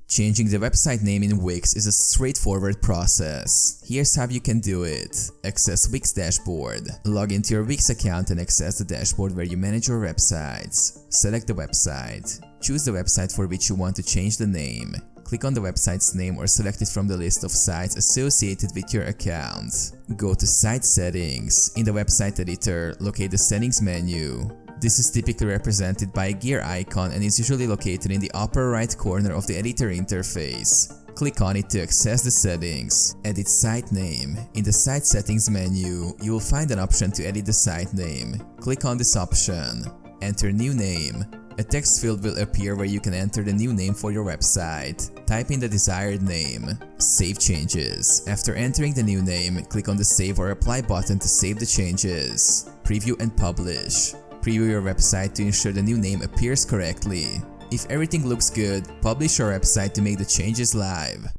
Changing the website name in Wix is a straightforward process. Here's how you can do it. Access Wix dashboard. Log into your Wix account and access the dashboard where you manage your websites. Select the website. Choose the website for which you want to change the name. Click on the website's name or select it from the list of sites associated with your account. Go to Site Settings. In the website editor, locate the Settings menu. This is typically represented by a gear icon and is usually located in the upper right corner of the editor interface. Click on it to access the settings. Edit site name. In the Site Settings menu, you will find an option to edit the site name. Click on this option. Enter new name. A text field will appear where you can enter the new name for your website. Type in the desired name. Save changes. After entering the new name, click on the Save or Apply button to save the changes. Preview and publish. Preview your website to ensure the new name appears correctly. If everything looks good, publish your website to make the changes live.